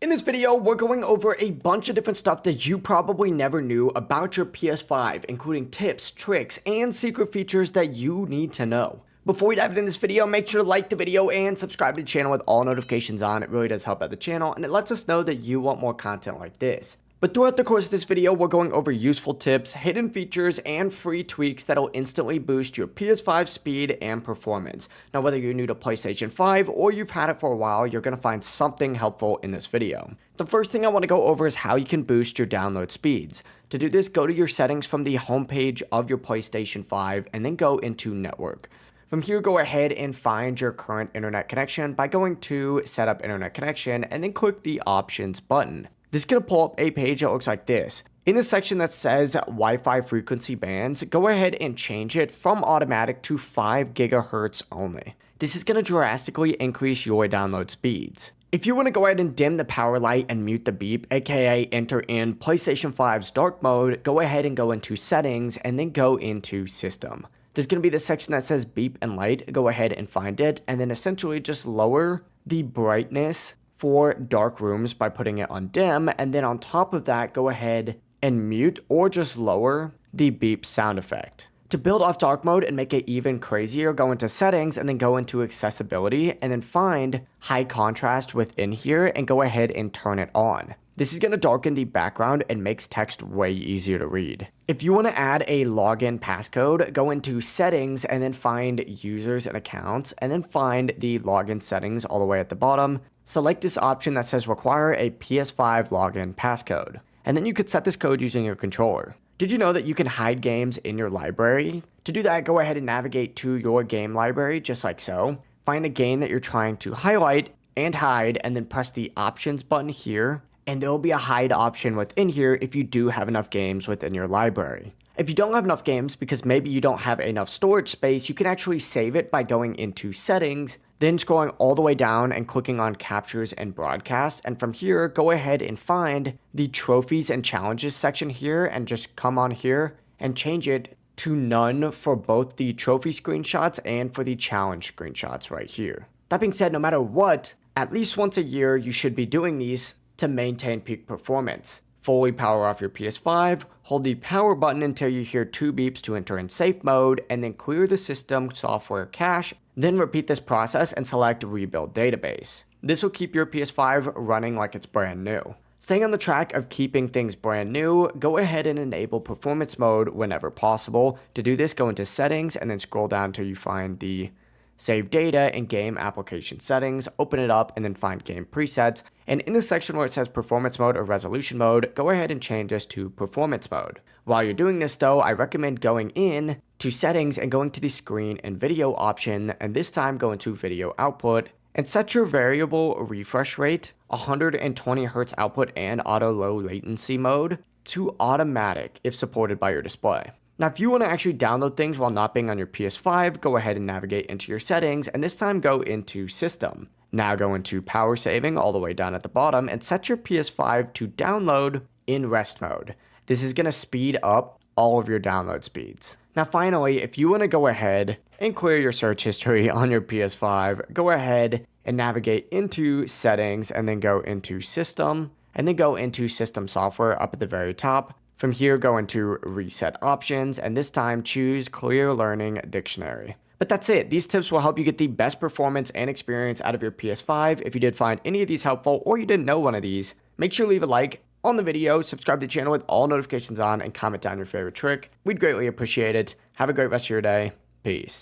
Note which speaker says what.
Speaker 1: In this video, we're going over a bunch of different stuff that you probably never knew about your PS5, including tips, tricks, and secret features that you need to know. Before we dive into this video, make sure to like the video and subscribe to the channel with all notifications on. It really does help out the channel, and it lets us know that you want more content like this. But throughout the course of this video, we're going over useful tips, hidden features, and free tweaks that'll instantly boost your PS5 speed and performance. Now, whether you're new to PlayStation 5 or you've had it for a while, you're going to find something helpful in this video. The first thing I want to go over is how you can boost your download speeds. To do this, go to your settings from the homepage of your PlayStation 5 and then go into Network. From here, go ahead and find your current internet connection by going to Setup Internet Connection and then click the Options button. This is going to pull up a page that looks like this. In the section that says Wi-Fi frequency bands, go ahead and change it from automatic to 5 GHz only. This is going to drastically increase your download speeds. If you want to go ahead and dim the power light and mute the beep, aka enter in PlayStation 5's dark mode, go ahead and go into settings and then go into system. There's going to be the section that says beep and light. Go ahead and find it and then essentially just lower the brightness for dark rooms by putting it on dim, and then on top of that, go ahead and mute or just lower the beep sound effect. To build off dark mode and make it even crazier, go into settings and then go into accessibility and then find high contrast within here and go ahead and turn it on. This is going to darken the background and makes text way easier to read. If you want to add a login passcode, go into settings and then find users and accounts and then find the login settings all the way at the bottom. Select this option that says require a PS5 login passcode. And then you could set this code using your controller. Did you know that you can hide games in your library? To do that, go ahead and navigate to your game library just like so. Find the game that you're trying to highlight and hide and then press the options button here. And there will be a hide option within here if you do have enough games within your library. If you don't have enough games because maybe you don't have enough storage space, you can actually save it by going into settings, then scrolling all the way down and clicking on captures and broadcast. And from here, go ahead and find the trophies and challenges section here and just come on here and change it to none for both the trophy screenshots and for the challenge screenshots right here. That being said, no matter what, at least once a year, you should be doing these to maintain peak performance. Fully power off your PS5, hold the power button until you hear 2 beeps to enter in safe mode, and then clear the system software cache, then repeat this process and select rebuild database. This will keep your PS5 running like it's brand new. Staying on the track of keeping things brand new, go ahead and enable performance mode whenever possible. To do this, go into settings and then scroll down till you find the save data in game application settings, open it up and then find game presets. And in the section where it says performance mode or resolution mode, go ahead and change this to performance mode. While you're doing this though, I recommend going in to settings and going to the screen and video option, and this time go into video output and set your variable refresh rate, 120 Hz output and auto low latency mode to automatic if supported by your display. Now, if you want to actually download things while not being on your PS5, go ahead and navigate into your settings, and this time go into System. Now go into Power Saving all the way down at the bottom, and set your PS5 to download in rest mode. This is going to speed up all of your download speeds. Now, finally, if you want to go ahead and clear your search history on your PS5, go ahead and navigate into Settings, and then go into System, and then go into System Software up at the very top. From here, go into Reset Options, and this time choose Clear Learning Dictionary. But that's it. These tips will help you get the best performance and experience out of your PS5. If you did find any of these helpful or you didn't know one of these, make sure to leave a like on the video, subscribe to the channel with all notifications on, and comment down your favorite trick. We'd greatly appreciate it. Have a great rest of your day. Peace.